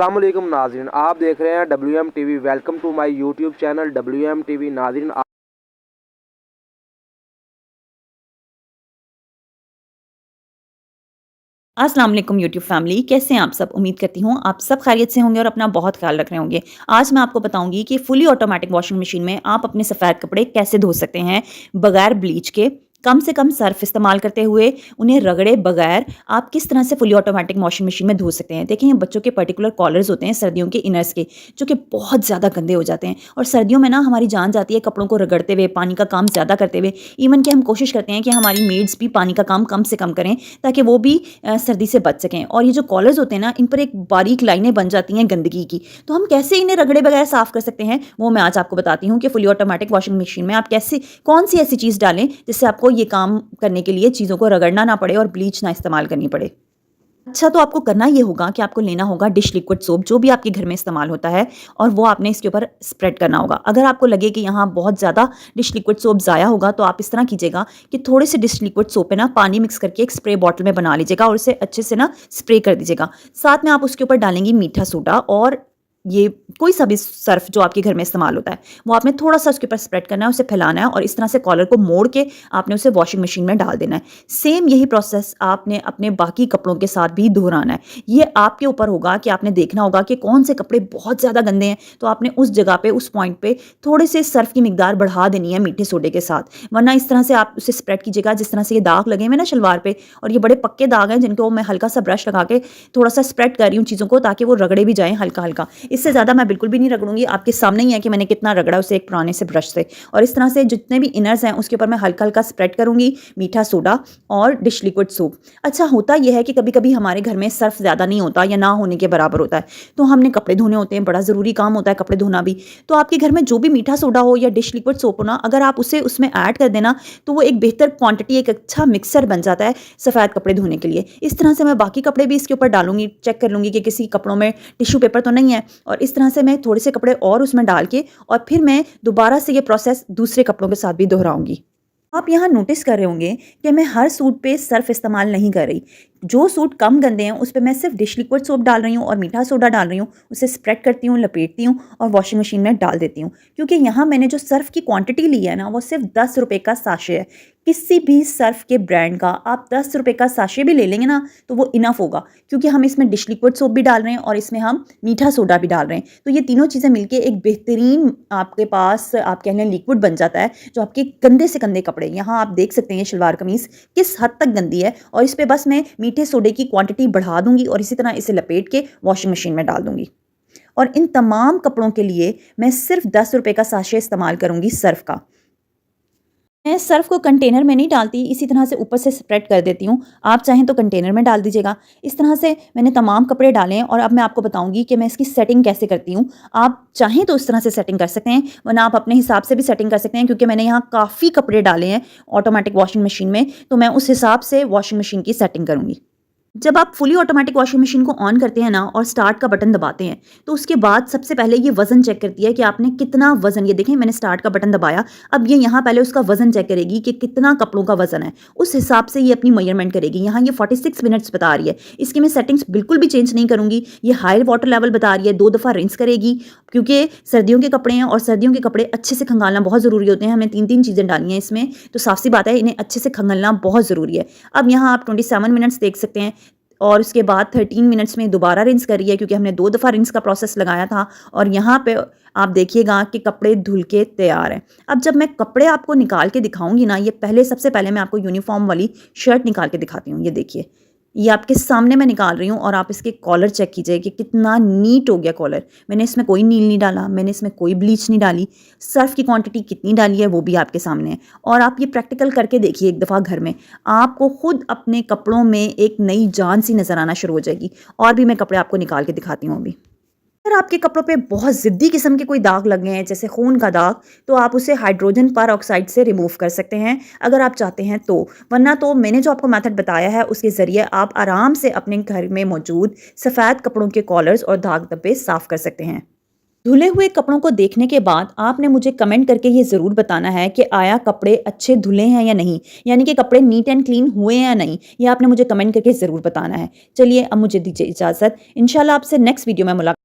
अस्सलामुअलैकुम नाज़रीन, आप देख रहे हैं WM TV। Welcome to my YouTube channel WM TV। नाज़रीन, अस्सलाम वालेकुम यूट्यूब फैमिली, कैसे हैं आप सब? उम्मीद करती हूँ आप सब खैरियत से होंगे और अपना बहुत ख्याल रख रहे होंगे। आज मैं आपको बताऊंगी कि फुली ऑटोमेटिक वॉशिंग मशीन में आप अपने सफ़ेद कपड़े कैसे धो सकते हैं बगैर ब्लीच के, कम से कम सर्फ इस्तेमाल करते हुए, उन्हें रगड़े बगैर आप किस तरह से फुली ऑटोमेटिक वॉशिंग मशीन में धो सकते हैं। देखिए, ये बच्चों के पर्टिकुलर कॉलर्स होते हैं सर्दियों के इनर्स के, जो कि बहुत ज़्यादा गंदे हो जाते हैं और सर्दियों में ना हमारी जान जाती है कपड़ों को रगड़ते हुए, पानी का काम ज़्यादा करते हुए। इवन कि हम कोशिश करते हैं कि हमारी मेड्स भी पानी का काम कम से कम करें, ताकि वो भी सर्दी से बच सकें। और ये जो कॉलर्स होते हैं ना, इन पर एक बारीक लाइनें बन जाती हैं गंदगी की, तो हम कैसे इन्हें रगड़े बगैर साफ़ कर सकते हैं, वो मैं आज आपको बताती हूँ कि फुली ऑटोमेटिक वॉशिंग मशीन में आप कैसे, कौन सी ऐसी चीज़ डालें जिससे आपको ये काम करने के लिए चीज़ों को रगड़ना ना पड़े और ब्लीच ना इस्तेमाल करनी पड़े। अच्छा, तो आपको करना ये होगा कि आपको लेना होगा डिश लिक्विड सोप, जो भी आपके घर में इस्तेमाल होता है, और वो आपने इसके ऊपर स्प्रेड करना होगा। अगर आपको लगे कि यहाँ बहुत ज़्यादा डिश लिक्विड सोप ज़ाया होगा, तो आप इस तरह कीजिएगा कि थोड़े से डिश लिक्विड सोप पे ना पानी मिक्स करके एक स्प्रे बॉटल में बना लीजिएगा और उसे अच्छे से ना स्प्रे कर दीजिएगा। साथ में आप उसके ऊपर डालेंगी मीठा सोडा, और ये कोई सा भी सर्फ जो आपके घर में इस्तेमाल होता है, वो आपने थोड़ा सा उसके ऊपर स्प्रेड करना है, उसे फैलाना है और इस तरह से कॉलर को मोड़ के आपने उसे वॉशिंग मशीन में डाल देना है। सेम यही प्रोसेस आपने अपने बाकी कपड़ों के साथ भी दोहराना है। ये आपके ऊपर होगा कि आपने देखना होगा कि कौन से कपड़े बहुत ज़्यादा गंदे हैं, तो आपने उस जगह पे, उस पॉइंट पे थोड़े से सर्फ की मिकदार बढ़ा देनी है मीठे सोडे के साथ। वरना इस तरह से आप उसे स्प्रेड कीजिएगा, जिस तरह से ये दाग लगे हुए ना शलवार पे, और ये बड़े पक्के दाग हैं जिनको मैं हल्का सा ब्रश लगा के थोड़ा सा स्प्रेड कर रही हूँ चीज़ों को, ताकि वो रगड़े भी जाएँ हल्का हल्का। इससे ज़्यादा मैं बिल्कुल भी नहीं रगड़ूंगी, आपके सामने ही है कि मैंने कितना रगड़ा उसे एक पुराने से ब्रश से। और इस तरह से जितने भी इनर्स हैं उसके ऊपर मैं हल्का हल्का स्प्रेड करूंगी मीठा सोडा और डिश लिक्विड सोप। अच्छा, होता यह है कि कभी कभी हमारे घर में सर्फ ज़्यादा नहीं होता या ना होने के बराबर होता है, तो हमने कपड़े धोने होते हैं, बड़ा ज़रूरी काम होता है कपड़े धोना भी। तो आपके घर में जो भी मीठा सोडा हो या डिश लिक्विड सोप हो ना, अगर आप उसे उसमें ऐड कर देना, तो वो एक बेहतर क्वांटिटी, एक अच्छा मिक्सर बन जाता है सफ़ेद कपड़े धोने के लिए। इस तरह से मैं बाकी कपड़े भी इसके ऊपर डालूंगी, चेक कर लूँगी कि किसी कपड़ों में टिश्यू पेपर तो नहीं है, और इस तरह से मैं थोड़े से कपड़े और उसमें डाल के, और फिर मैं दोबारा से ये प्रोसेस दूसरे कपड़ों के साथ भी दोहराऊंगी। आप यहाँ नोटिस कर रहे होंगे कि मैं हर सूट पे सर्फ इस्तेमाल नहीं कर रही। जो सूट कम गंदे हैं उस पे मैं सिर्फ डिश लिक्विड सोप डाल रही हूँ और मीठा सोडा डाल रही हूँ, उसे स्प्रेड करती हूँ, लपेटती हूँ और वॉशिंग मशीन में डाल देती हूँ। क्योंकि यहाँ मैंने जो सर्फ की क्वांटिटी ली है ना, वो सिर्फ 10 रुपये का साशे है। किसी भी सर्फ के ब्रांड का आप 10 रुपये का साशे भी ले लेंगे ना, तो वो इनफ होगा, क्योंकि हम इसमें डिश लिक्विड सोप भी डाल रहे हैं और इसमें हम मीठा सोडा भी डाल रहे हैं। तो ये तीनों चीज़ें मिलके एक बेहतरीन आपके पास, आप कह लें, लिक्विड बन जाता है, जो आपके गंदे से गंदे कपड़े, यहाँ आप देख सकते हैं शलवार कमीज़ किस हद तक गंदी है, और इस पर बस मैं मीठे सोडे की क्वांटिटी बढ़ा दूंगी और इसी तरह इसे लपेट के वॉशिंग मशीन में डाल दूंगी। और इन तमाम कपड़ों के लिए मैं सिर्फ 10 रुपये का साशे इस्तेमाल करूंगी सर्फ का। मैं सर्फ को कंटेनर में नहीं डालती, इसी तरह से ऊपर से स्प्रेड कर देती हूँ। आप चाहें तो कंटेनर में डाल दीजिएगा। इस तरह से मैंने तमाम कपड़े डाले हैं, और अब मैं आपको बताऊंगी कि मैं इसकी सेटिंग कैसे करती हूँ। आप चाहें तो इस तरह से सेटिंग कर सकते हैं, वरना आप अपने हिसाब से भी सेटिंग कर सकते हैं, क्योंकि मैंने यहाँ काफ़ी कपड़े डाले हैं ऑटोमेटिक वॉशिंग मशीन में, तो मैं उस हिसाब से वॉशिंग मशीन की सेटिंग करूँगी। जब आप फुली ऑटोमेटिक वॉशिंग मशीन को ऑन करते हैं ना और स्टार्ट का बटन दबाते हैं, तो उसके बाद सबसे पहले ये वज़न चेक करती है कि आपने कितना वज़न, ये देखें मैंने स्टार्ट का बटन दबाया, अब ये यहाँ पहले उसका वज़न चेक करेगी कि कितना कपड़ों का वज़न है, उस हिसाब से ये अपनी मेजरमेंट करेगी। यहाँ ये 46 मिनट्स बता रही है। इसकी मैं सेटिंग्स बिल्कुल भी चेंज नहीं करूँगी। ये हाई वाटर लेवल बता रही है, 2 दफ़ा रिंस करेगी, क्योंकि सर्दियों के कपड़े हैं और सर्दियों के कपड़े अच्छे से खंगालना बहुत ज़रूरी होते हैं। हमने 3-3 चीज़ें डाली हैं इसमें, तो साफ सी बात है इन्हें अच्छे से खंगालना बहुत ज़रूरी है। अब यहाँ आप 27 मिनट्स देख सकते हैं, और उसके बाद 13 मिनट्स में दोबारा रिंस करी है, क्योंकि हमने 2 दफ़ा रिंस का प्रोसेस लगाया था। और यहाँ पे आप देखिएगा कि कपड़े धुल के तैयार हैं। अब जब मैं कपड़े आपको निकाल के दिखाऊंगी ना, ये सबसे पहले मैं आपको यूनिफॉर्म वाली शर्ट निकाल के दिखाती हूँ। ये देखिए, ये आपके सामने मैं निकाल रही हूँ, और आप इसके कॉलर चेक कीजिए कि कितना नीट हो गया कॉलर। मैंने इसमें कोई नील नहीं डाला, मैंने इसमें कोई ब्लीच नहीं डाली। सर्फ की क्वांटिटी कितनी डाली है वो भी आपके सामने है, और आप ये प्रैक्टिकल करके देखिए एक दफ़ा घर में, आपको खुद अपने कपड़ों में एक नई जान सी नज़र आना शुरू हो जाएगी। और भी मैं कपड़े आपको निकाल के दिखाती हूँ अभी। अगर आपके कपड़ों पे बहुत ज़िद्दी किस्म के कोई दाग लगे हैं, जैसे खून का दाग, तो आप उसे हाइड्रोजन परऑक्साइड से रिमूव कर सकते हैं, अगर आप चाहते हैं तो। वरना तो मैंने जो आपको मेथड बताया है उसके ज़रिए आप आराम से अपने घर में मौजूद सफ़ेद कपड़ों के कॉलर्स और दाग धब्बे साफ़ कर सकते हैं। धुले हुए कपड़ों को देखने के बाद आपने मुझे कमेंट करके ये ज़रूर बताना है कि आया कपड़े अच्छे धुले हैं या नहीं, यानी कि कपड़े नीट एंड क्लीन हुए हैं या नहीं, ये आपने मुझे कमेंट करके ज़रूर बताना है। चलिए अब मुझे दीजिए इजाज़त, इंशाल्लाह आपसे नेक्स्ट वीडियो में मुलाकात